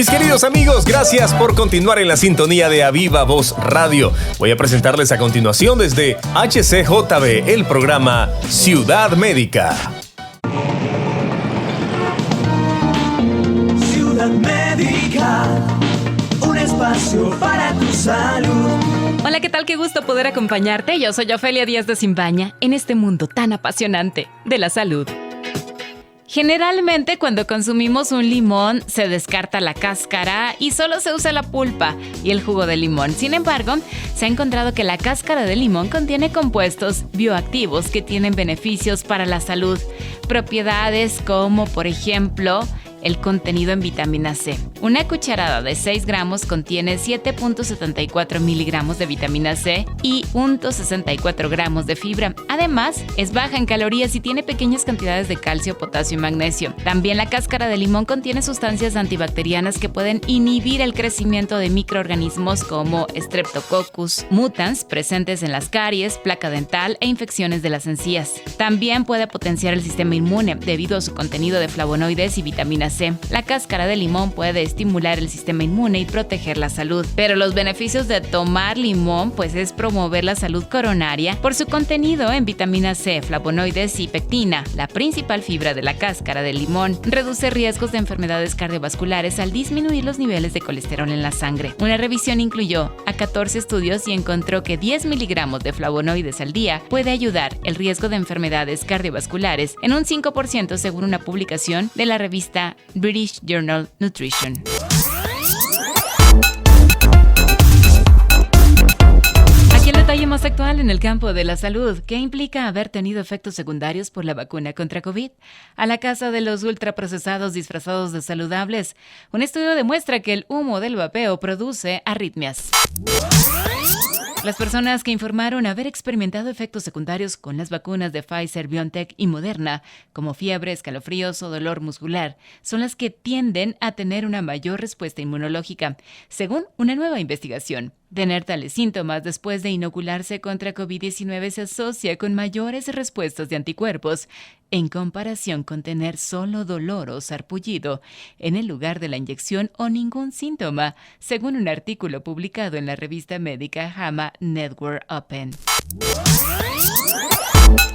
Mis queridos amigos, gracias por continuar en la sintonía de A Viva Voz Radio. Voy a presentarles a continuación desde HCJB el programa Ciudad Médica. Ciudad Médica, un espacio para tu salud. Hola, ¿qué tal? Qué gusto poder acompañarte. Yo soy Ofelia Díaz de Simbaña en este mundo tan apasionante de la salud. Generalmente cuando consumimos un limón se descarta la cáscara y solo se usa la pulpa y el jugo de limón. Sin embargo, se ha encontrado que la cáscara de limón contiene compuestos bioactivos que tienen beneficios para la salud. Propiedades como, por ejemplo, el contenido en vitamina C. Una cucharada de 6 gramos contiene 7.74 miligramos de vitamina C y 0.64 gramos de fibra. Además, es baja en calorías y tiene pequeñas cantidades de calcio, potasio y magnesio. También la cáscara de limón contiene sustancias antibacterianas que pueden inhibir el crecimiento de microorganismos como Streptococcus mutans, presentes en las caries, placa dental e infecciones de las encías. También puede potenciar el sistema inmune debido a su contenido de flavonoides y vitamina C. La cáscara de limón puede estimular el sistema inmune y proteger la salud. Pero los beneficios de tomar limón pues es promover la salud coronaria por su contenido en vitamina C, flavonoides y pectina, la principal fibra de la cáscara de limón. Reduce riesgos de enfermedades cardiovasculares al disminuir los niveles de colesterol en la sangre. Una revisión incluyó a 14 estudios y encontró que 10 miligramos de flavonoides al día puede ayudar el riesgo de enfermedades cardiovasculares en un 5% según una publicación de la revista British Journal Nutrition. Aquí el detalle más actual en el campo de la salud. ¿Qué implica haber tenido efectos secundarios por la vacuna contra COVID? A la casa de los ultraprocesados disfrazados de saludables. Un estudio demuestra que el humo del vapeo produce arritmias. Las personas que informaron haber experimentado efectos secundarios con las vacunas de Pfizer, BioNTech y Moderna, como fiebre, escalofríos o dolor muscular, son las que tienden a tener una mayor respuesta inmunológica, según una nueva investigación. Tener tales síntomas después de inocularse contra COVID-19 se asocia con mayores respuestas de anticuerpos, en comparación con tener solo dolor o sarpullido en el lugar de la inyección o ningún síntoma, según un artículo publicado en la revista médica JAMA Network Open.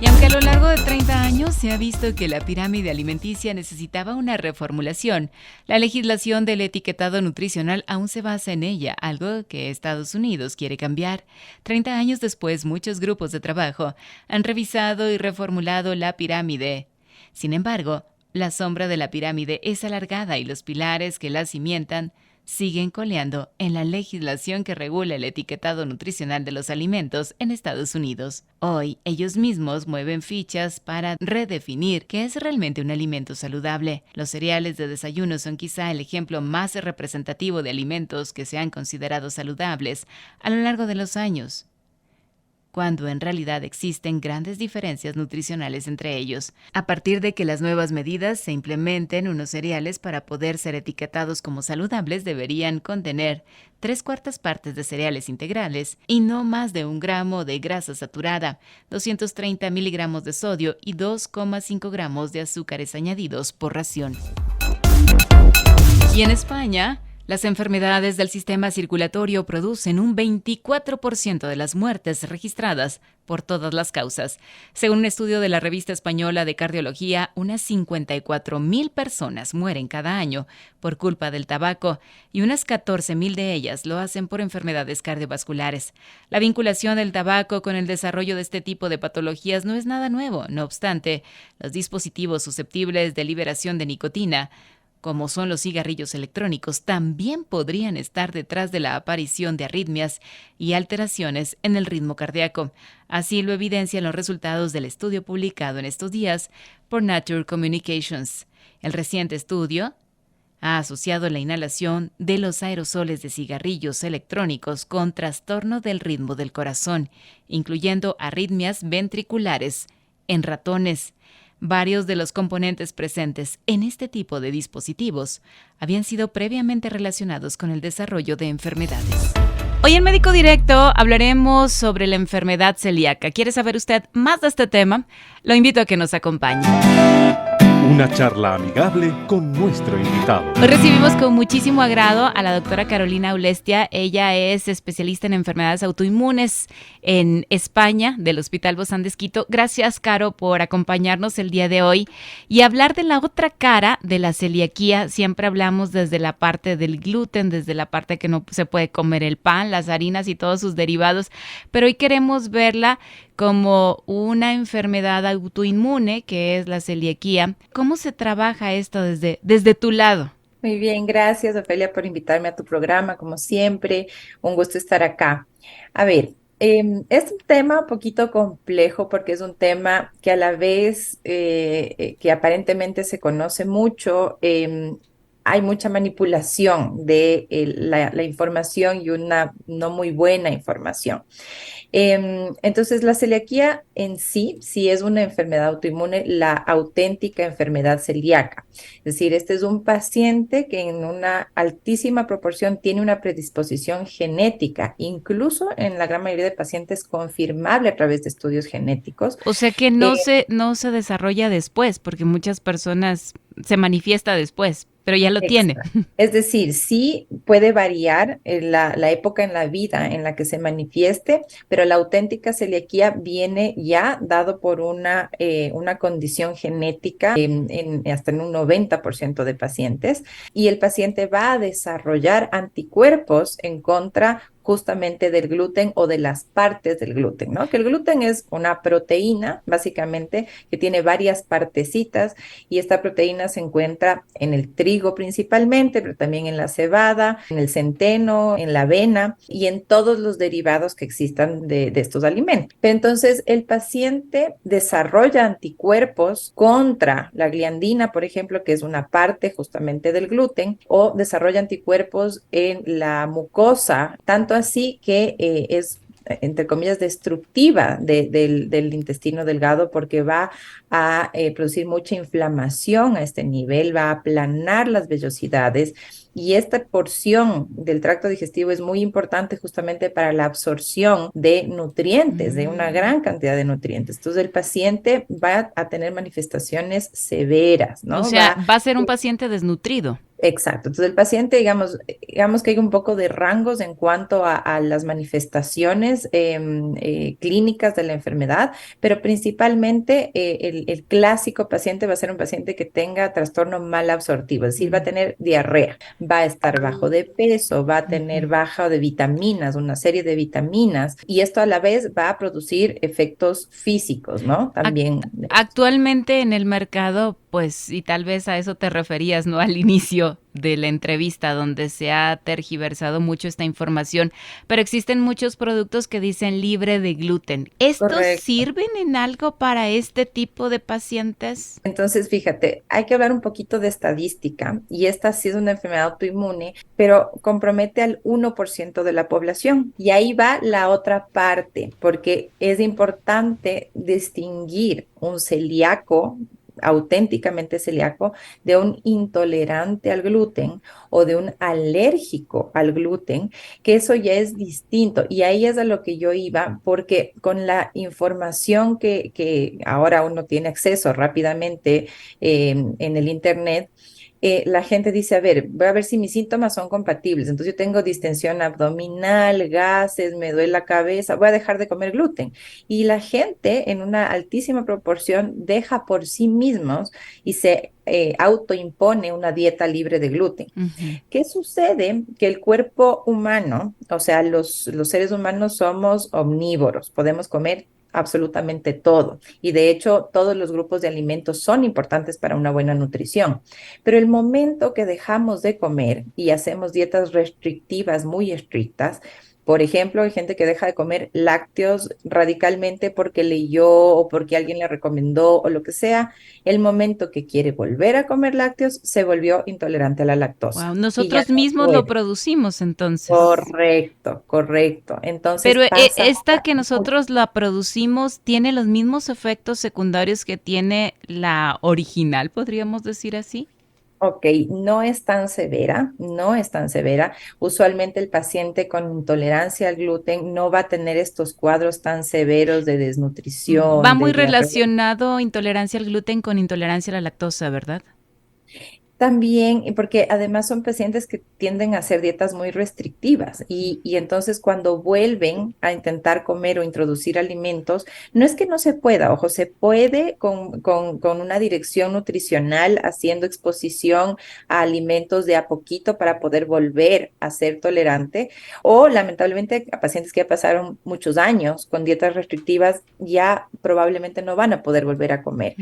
Y aunque a lo largo de 30 años se ha visto que la pirámide alimenticia necesitaba una reformulación, la legislación del etiquetado nutricional aún se basa en ella, algo que Estados Unidos quiere cambiar. 30 años después, muchos grupos de trabajo han revisado y reformulado la pirámide. Sin embargo, la sombra de la pirámide es alargada y los pilares que la cimientan siguen coleando en la legislación que regula el etiquetado nutricional de los alimentos en Estados Unidos. Hoy, ellos mismos mueven fichas para redefinir qué es realmente un alimento saludable. Los cereales de desayuno son quizá el ejemplo más representativo de alimentos que se han considerado saludables a lo largo de los años, cuando en realidad existen grandes diferencias nutricionales entre ellos. A partir de que las nuevas medidas se implementen, unos cereales para poder ser etiquetados como saludables deberían contener 3/4 partes de cereales integrales y no más de 1 gramo de grasa saturada, 230 miligramos de sodio y 2,5 gramos de azúcares añadidos por ración. Y en España, las enfermedades del sistema circulatorio producen un 24% de las muertes registradas por todas las causas. Según un estudio de la revista española de cardiología, unas 54,000 personas mueren cada año por culpa del tabaco y unas 14,000 de ellas lo hacen por enfermedades cardiovasculares. La vinculación del tabaco con el desarrollo de este tipo de patologías no es nada nuevo. No obstante, los dispositivos susceptibles de liberación de nicotina, como son los cigarrillos electrónicos, también podrían estar detrás de la aparición de arritmias y alteraciones en el ritmo cardíaco. Así lo evidencian los resultados del estudio publicado en estos días por Nature Communications. El reciente estudio ha asociado la inhalación de los aerosoles de cigarrillos electrónicos con trastorno del ritmo del corazón, incluyendo arritmias ventriculares en ratones. Varios de los componentes presentes en este tipo de dispositivos habían sido previamente relacionados con el desarrollo de enfermedades. Hoy en Médico Directo hablaremos sobre la enfermedad celíaca. ¿Quiere saber usted más de este tema? Lo invito a que nos acompañe. Una charla amigable con nuestro invitado. Hoy recibimos con muchísimo agrado a la doctora Carolina Aulestia. Ella es especialista en enfermedades autoinmunes en España, del Hospital Bozán de Esquito. Gracias, Caro, por acompañarnos el día de hoy y hablar de la otra cara de la celiaquía. Siempre hablamos desde la parte del gluten, desde la parte que no se puede comer el pan, las harinas y todos sus derivados, pero hoy queremos verla como una enfermedad autoinmune que es la celiaquía. ¿Cómo se trabaja esto desde tu lado? Muy bien, gracias, Ofelia, por invitarme a tu programa, como siempre. Un gusto estar acá. A ver, es un tema un poquito complejo porque es un tema que a la vez que aparentemente se conoce mucho, hay mucha manipulación de la información y una no muy buena información. Entonces, la celiaquía en sí, sí es una enfermedad autoinmune, la auténtica enfermedad celíaca. Es decir, este es un paciente que en una altísima proporción tiene una predisposición genética, incluso en la gran mayoría de pacientes confirmable a través de estudios genéticos. O sea que no se desarrolla después, porque muchas personas se manifiesta después, pero ya lo tiene. Es decir, sí puede variar la época en la vida en la que se manifieste, pero la auténtica celiaquía viene ya dado por una condición genética hasta en un 90% de pacientes, y el paciente va a desarrollar anticuerpos en contra justamente del gluten o de las partes del gluten, ¿no? Que el gluten es una proteína, básicamente, que tiene varias partecitas, y esta proteína se encuentra en el trigo principalmente, pero también en la cebada, en el centeno, en la avena y en todos los derivados que existan de estos alimentos. Entonces, el paciente desarrolla anticuerpos contra la gliandina, por ejemplo, que es una parte justamente del gluten, o desarrolla anticuerpos en la mucosa, tanto así que es, entre comillas, destructiva del intestino delgado, porque va a producir mucha inflamación a este nivel, va a aplanar las vellosidades, y esta porción del tracto digestivo es muy importante justamente para la absorción de nutrientes, de una gran cantidad de nutrientes. Entonces el paciente va a tener manifestaciones severas, ¿no? O sea, va a ser un paciente desnutrido. Exacto. Entonces el paciente, digamos que hay un poco de rangos en cuanto a las manifestaciones clínicas de la enfermedad, pero principalmente el clásico paciente va a ser un paciente que tenga trastorno malabsortivo, es decir, va a tener diarrea, va a estar bajo de peso, va a tener baja de vitaminas, una serie de vitaminas, y esto a la vez va a producir efectos físicos, ¿no? También. Actualmente en el mercado, pues, y tal vez a eso te referías, ¿no? Al inicio de la entrevista, donde se ha tergiversado mucho esta información, pero existen muchos productos que dicen libre de gluten. ¿Estos Correcto. sirven en algo para este tipo de pacientes? Entonces, fíjate, hay que hablar un poquito de estadística, y esta sí es una enfermedad autoinmune, pero compromete al 1% de la población. Y ahí va la otra parte, porque es importante distinguir un celíaco, auténticamente celíaco, de un intolerante al gluten o de un alérgico al gluten, que eso ya es distinto. Y ahí es a lo que yo iba, porque con la información que ahora uno tiene acceso rápidamente en el internet, la gente dice, a ver, voy a ver si mis síntomas son compatibles. Entonces yo tengo distensión abdominal, gases, me duele la cabeza, voy a dejar de comer gluten. Y la gente en una altísima proporción deja por sí mismos y se autoimpone una dieta libre de gluten. ¿Qué sucede? Que el cuerpo humano, o sea, los seres humanos somos omnívoros, podemos comer absolutamente todo. Y de hecho, todos los grupos de alimentos son importantes para una buena nutrición. Pero el momento que dejamos de comer y hacemos dietas restrictivas muy estrictas, por ejemplo, hay gente que deja de comer lácteos radicalmente porque leyó o porque alguien le recomendó o lo que sea. El momento que quiere volver a comer lácteos, se volvió intolerante a la lactosa. Wow, nosotros mismos lo producimos entonces. Correcto, correcto. Entonces, pero pasa esta que nosotros la producimos tiene los mismos efectos secundarios que tiene la original, podríamos decir así. Ok, no es tan severa, no es tan severa. Usualmente el paciente con intolerancia al gluten no va a tener estos cuadros tan severos de Va desnutrición, muy de diarrea. relacionado intolerancia al gluten con intolerancia a la lactosa, ¿verdad? También, porque además son pacientes que tienden a hacer dietas muy restrictivas y entonces cuando vuelven a intentar comer o introducir alimentos, no es que no se pueda, ojo, se puede con una dirección nutricional haciendo exposición a alimentos de a poquito para poder volver a ser tolerante o lamentablemente a pacientes que ya pasaron muchos años con dietas restrictivas ya probablemente no van a poder volver a comer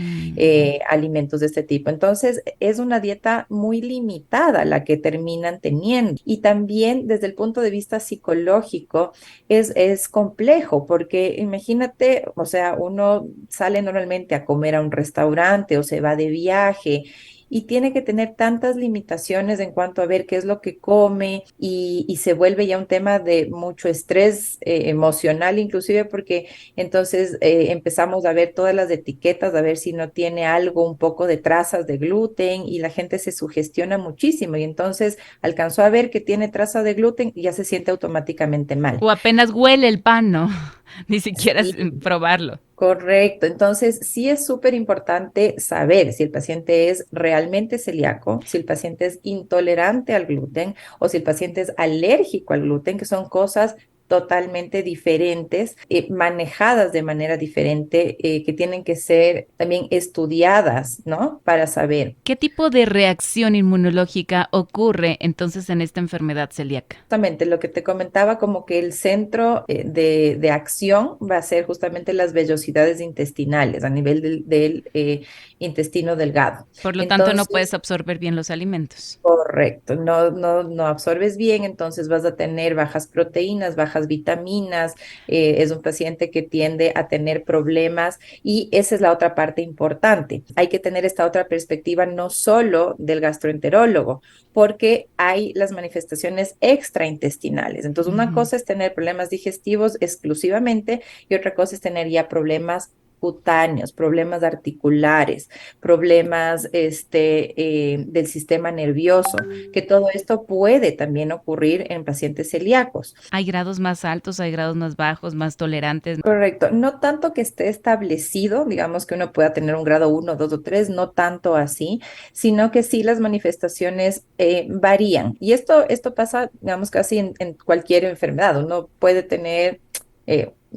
alimentos de este tipo. Entonces, es una dieta muy limitada la que terminan teniendo. Y también desde el punto de vista psicológico es complejo porque imagínate, o sea, uno sale normalmente a comer a un restaurante o se va de viaje y tiene que tener tantas limitaciones en cuanto a ver qué es lo que come y se vuelve ya un tema de mucho estrés emocional inclusive porque entonces empezamos a ver todas las etiquetas, a ver si no tiene algo, un poco de trazas de gluten y la gente se sugestiona muchísimo y entonces alcanzó a ver que tiene traza de gluten y ya se siente automáticamente mal. O apenas huele el pan, ¿no? Ni siquiera Sí, probarlo. correcto. Entonces, sí es súper importante saber si el paciente es realmente celíaco, si el paciente es intolerante al gluten o si el paciente es alérgico al gluten, que son cosas totalmente diferentes, manejadas de manera diferente, que tienen que ser también estudiadas, ¿no? Para saber. ¿Qué tipo de reacción inmunológica ocurre entonces en esta enfermedad celíaca? Justamente lo que te comentaba, como que el centro de acción va a ser justamente las vellosidades intestinales a nivel del intestino delgado. Por lo tanto, no puedes Entonces, absorber bien los alimentos. correcto, no absorbes bien, entonces vas a tener bajas proteínas, bajas vitaminas, es un paciente que tiende a tener problemas y esa es la otra parte importante. Hay que tener esta otra perspectiva no solo del gastroenterólogo, porque hay las manifestaciones extraintestinales. Entonces, una Ujú. cosa es tener problemas digestivos exclusivamente y otra cosa es tener ya problemas cutáneos, problemas articulares, problemas del sistema nervioso, que todo esto puede también ocurrir en pacientes celíacos. Hay grados más altos, hay grados más bajos, más tolerantes. Correcto, no tanto que esté establecido, digamos que uno pueda tener un grado 1, 2 o 3, no tanto así, sino que sí las manifestaciones varían. Y esto pasa, digamos, casi en cualquier enfermedad. Uno puede tener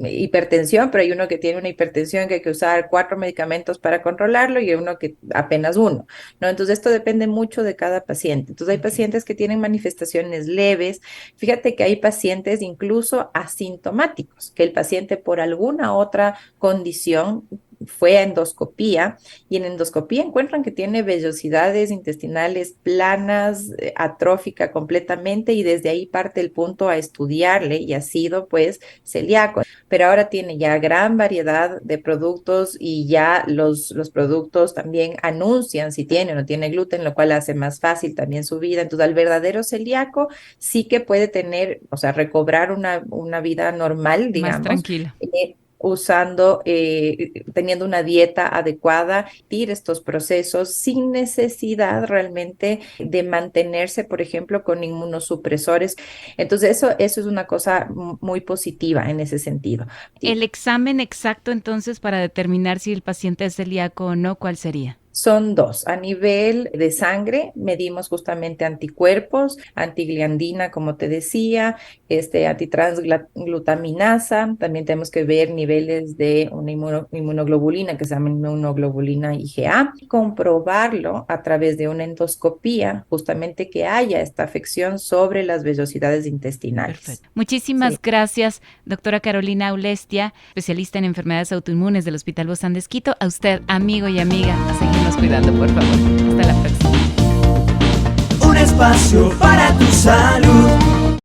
hipertensión, pero hay uno que tiene una hipertensión que hay que usar 4 medicamentos para controlarlo y hay uno que apenas uno, ¿no? Entonces esto depende mucho de cada paciente. Entonces hay pacientes que tienen manifestaciones leves. Fíjate que hay pacientes incluso asintomáticos, que el paciente por alguna otra condición fue a endoscopía y en endoscopía encuentran que tiene vellosidades intestinales planas, atrófica completamente y desde ahí parte el punto a estudiarle y ha sido pues celíaco. Pero ahora tiene ya gran variedad de productos y ya los productos también anuncian si tiene o no tiene gluten, lo cual hace más fácil también su vida. Entonces, al verdadero celíaco sí que puede tener, o sea, recobrar una vida normal, Más digamos, tranquilo. teniendo una dieta adecuada, ir estos procesos sin necesidad realmente de mantenerse, por ejemplo, con inmunosupresores. Entonces, eso es una cosa muy positiva en ese sentido. El examen exacto entonces para determinar si el paciente es celíaco o no, ¿cuál sería? Son dos. A nivel de sangre, medimos justamente anticuerpos, antigliandina, como te decía, antitransglutaminasa. También tenemos que ver niveles de una inmunoglobulina que se llama inmunoglobulina IgA. Comprobarlo a través de una endoscopía, justamente que haya esta afección sobre las vellosidades intestinales. Perfecto. Muchísimas Sí. gracias, doctora Carolina Aulestia, especialista en enfermedades autoinmunes del Hospital Bozán de Esquito. A usted, amigo y amiga, a seguirnos cuidando, por favor. Hasta la próxima. Un espacio para tu salud.